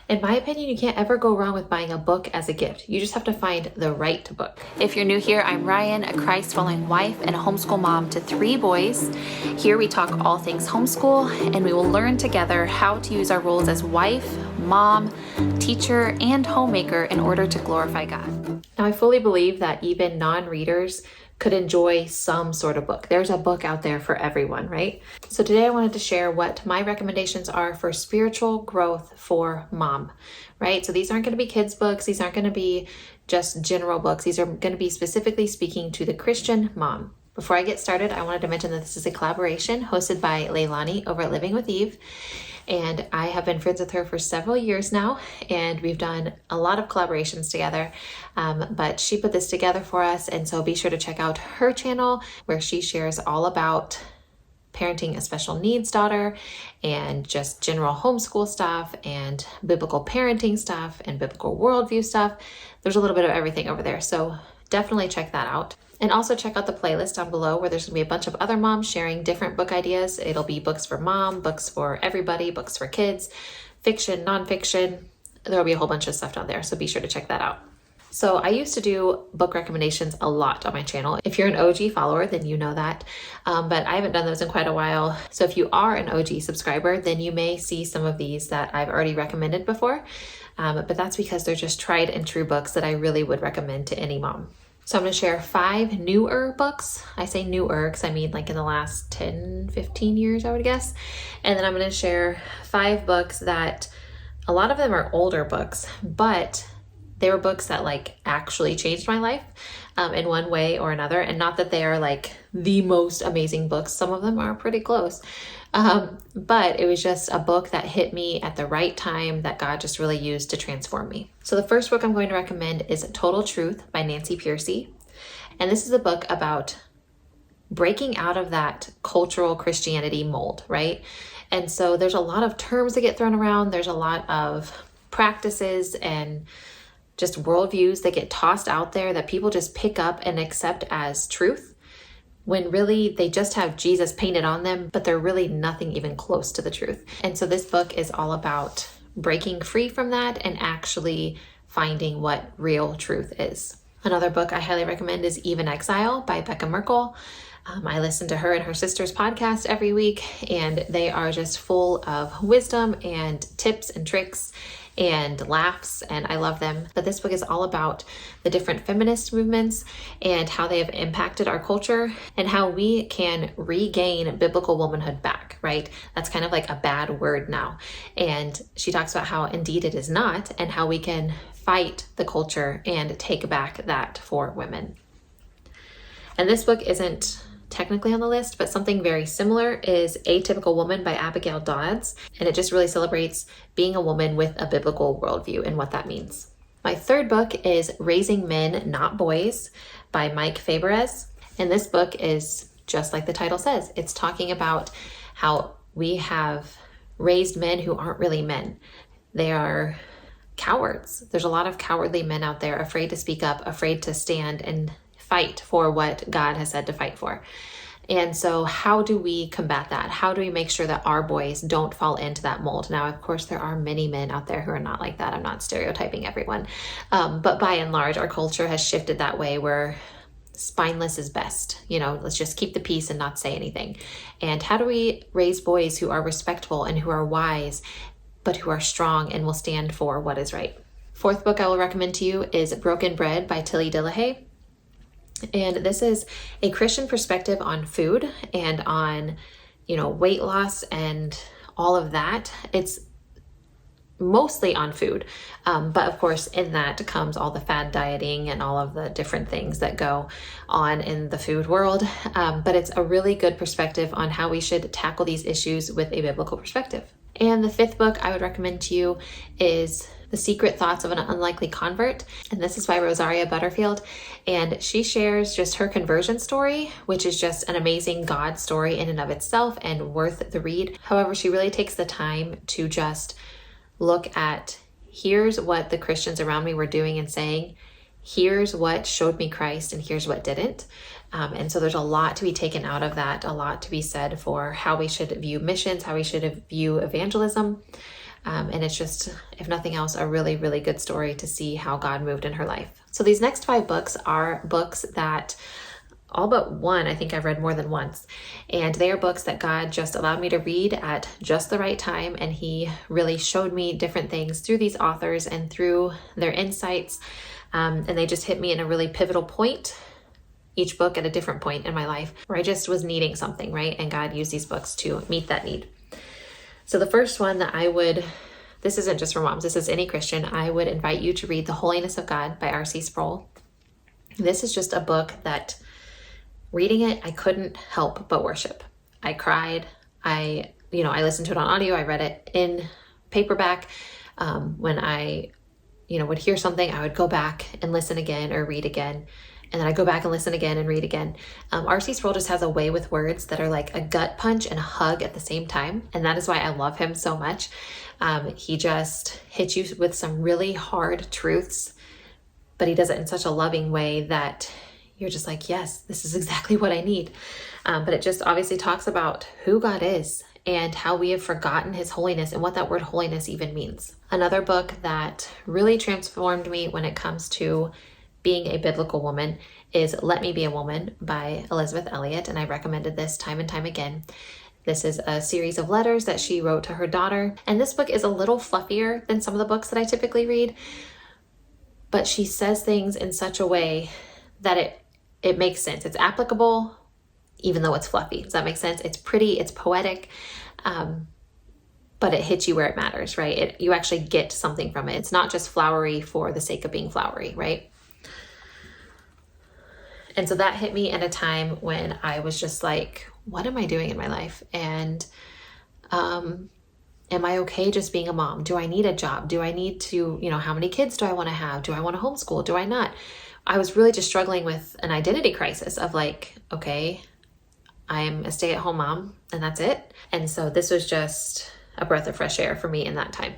In my opinion, you can't ever go wrong with buying a book as a gift. You just have to find the right book. If you're new here, I'm Rian, a Christ-following wife and a homeschool mom to 3 boys. Here we talk all things homeschool, and we will learn together how to use our roles as wife, mom, teacher, and homemaker in order to glorify God. Now, I fully believe that even non-readers could enjoy some sort of book. There's a book out there for everyone, right? So today I wanted to share what my recommendations are for spiritual growth for mom, right? So these aren't going to be kids' books. These aren't going to be just general books. These are going to be specifically speaking to the Christian mom. Before I get started, I wanted to mention that this is a collaboration hosted by Leilani over at Living with Eve. And I have been friends with her for several years now, and we've done a lot of collaborations together, but she put this together for us, and so be sure to check out her channel where she shares all about parenting a special needs daughter and just general homeschool stuff and biblical parenting stuff and biblical worldview stuff. There's a little bit of everything over there, so definitely check that out. And also check out the playlist down below where there's gonna be a bunch of other moms sharing different book ideas. It'll be books for mom, books for everybody, books for kids, fiction, nonfiction. There'll be a whole bunch of stuff down there, so be sure to check that out. So I used to do book recommendations a lot on my channel. If you're an OG follower, then you know that, but I haven't done those in quite a while. So if you are an OG subscriber, then you may see some of these that I've already recommended before, but that's because they're just tried and true books that I really would recommend to any mom. So I'm going to share 5 newer books. I say newer because I mean like in the last 10, 15 years, I would guess. And then I'm going to share 5 books that a lot of them are older books, but they were books that like actually changed my life in one way or another. And not that they are like the most amazing books. Some of them are pretty close. But it was just a book that hit me at the right time that God just really used to transform me. So the first book I'm going to recommend is Total Truth by Nancy Pearcey. And this is a book about breaking out of that cultural Christianity mold, right? And so there's a lot of terms that get thrown around. There's a lot of practices and just worldviews that get tossed out there that people just pick up and accept as truth, when really they just have Jesus painted on them, but they're really nothing even close to the truth. And so this book is all about breaking free from that and actually finding what real truth is. Another book I highly recommend is Even Exile by Becca Merkle. I listen to her and her sister's podcast every week, and they are just full of wisdom and tips and tricks and laughs, and I love them. But this book is all about the different feminist movements and how they have impacted our culture and how we can regain biblical womanhood back, right? That's kind of like a bad word now. And she talks about how indeed it is not, and how we can fight the culture and take back that for women. And this book isn't technically on the list, but something very similar is Atypical Woman by Abigail Dodds. And it just really celebrates being a woman with a biblical worldview and what that means. My third book is Raising Men, Not Boys by Mike Faberez. And this book is just like the title says. It's talking about how we have raised men who aren't really men. They are cowards. There's a lot of cowardly men out there, afraid to speak up, afraid to stand and fight for what God has said to fight for. And so how do we combat that? How do we make sure that our boys don't fall into that mold? Now, of course, there are many men out there who are not like that. I'm not stereotyping everyone. But by and large, our culture has shifted that way where spineless is best. You know, let's just keep the peace and not say anything. And how do we raise boys who are respectful and who are wise, but who are strong and will stand for what is right? Fourth book I will recommend to you is Broken Bread by Tilly Dillahay. And this is a Christian perspective on food and on, weight loss and all of that. It's mostly on food. But of course, in that comes all the fad dieting and all of the different things that go on in the food world. But it's a really good perspective on how we should tackle these issues with a biblical perspective. And the fifth book I would recommend to you is The Secret Thoughts of an Unlikely Convert. And this is by Rosaria Butterfield. And she shares just her conversion story, which is just an amazing God story in and of itself and worth the read. However, she really takes the time to just look at, here's what the Christians around me were doing and saying, here's what showed me Christ, and here's what didn't. And so there's a lot to be taken out of that, a lot to be said for how we should view missions, how we should view evangelism. And it's just, if nothing else, a really, really good story to see how God moved in her life. So these next 5 books are books that all but one, I think I've read more than once. And they are books that God just allowed me to read at just the right time. And he really showed me different things through these authors and through their insights. And they just hit me in a really pivotal point, each book at a different point in my life where I just was needing something, right? And God used these books to meet that need. So the first one that this isn't just for moms, this is any Christian, I would invite you to read The Holiness of God by R.C. Sproul. This is just a book that, reading it, I couldn't help but worship. I cried. I listened to it on audio. I read it in paperback. When I, would hear something, I would go back and listen again or read again. And then I go back and listen again and read again. R.C. Sproul just has a way with words that are like a gut punch and a hug at the same time. And that is why I love him so much. He just hits you with some really hard truths, but he does it in such a loving way that you're just like, yes, this is exactly what I need. But it just obviously talks about who God is and how we have forgotten his holiness and what that word holiness even means. Another book that really transformed me when it comes to being a biblical woman is Let Me Be a Woman by Elizabeth Elliot. And I recommended this time and time again. This is a series of letters that she wrote to her daughter. And this book is a little fluffier than some of the books that I typically read, but she says things in such a way that it makes sense. It's applicable, even though it's fluffy. Does that make sense? It's pretty, it's poetic, but it hits you where it matters, right? You actually get something from it. It's not just flowery for the sake of being flowery, right? And so that hit me at a time when I was just like, what am I doing in my life? And am I okay just being a mom? Do I need a job? Do I need to, how many kids do I want to have? Do I want to homeschool? Do I not? I was really just struggling with an identity crisis of like, okay, I'm a stay-at-home mom and that's it. And so this was just a breath of fresh air for me in that time.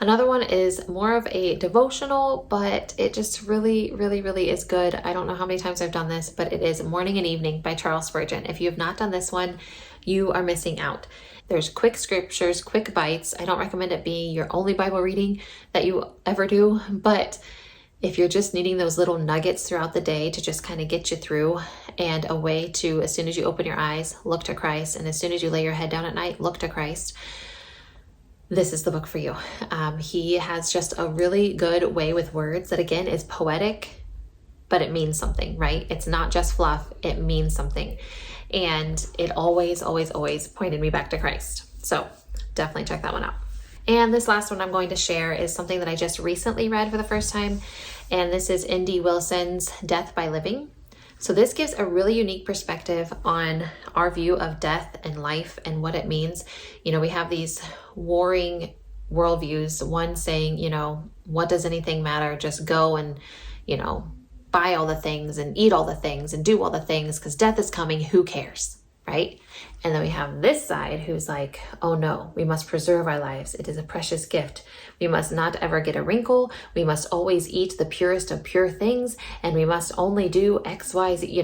Another one is more of a devotional, but it just really, really, really is good. I don't know how many times I've done this, but it is Morning and Evening by Charles Spurgeon. If you have not done this one, you are missing out. There's quick scriptures, quick bites. I don't recommend it being your only Bible reading that you ever do, but if you're just needing those little nuggets throughout the day to just kind of get you through, and a way to, as soon as you open your eyes, look to Christ, and as soon as you lay your head down at night, look to Christ, this is the book for you. He has just a really good way with words that, again, is poetic, but it means something, right? It's not just fluff, it means something. And it always, always, always pointed me back to Christ. So definitely check that one out. And this last one I'm going to share is something that I just recently read for the first time. And this is N.D. Wilson's Death by Living. So this gives a really unique perspective on our view of death and life and what it means. We have these warring worldviews, one saying, what does anything matter? Just go and, buy all the things and eat all the things and do all the things because death is coming. Who cares? Right? And then we have this side who's like, oh no, we must preserve our lives. It is a precious gift. We must not ever get a wrinkle. We must always eat the purest of pure things. And we must only do X, Y, Z,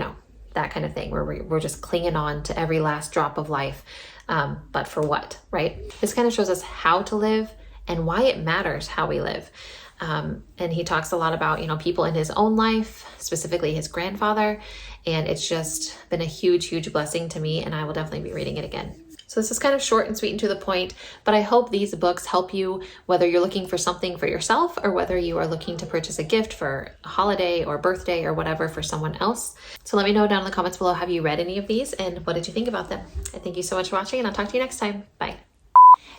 that kind of thing where we're just clinging on to every last drop of life. But for what, right? This kind of shows us how to live and why it matters how we live. And he talks a lot about, people in his own life, specifically his grandfather. And it's just been a huge, huge blessing to me. And I will definitely be reading it again. So this is kind of short and sweet and to the point, but I hope these books help you, whether you're looking for something for yourself or whether you are looking to purchase a gift for a holiday or birthday or whatever for someone else. So let me know down in the comments below, have you read any of these and what did you think about them? I thank you so much for watching and I'll talk to you next time. Bye.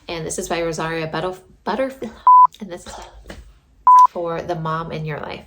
And this is by Rosaria Butterfield. And this is for the mom in your life.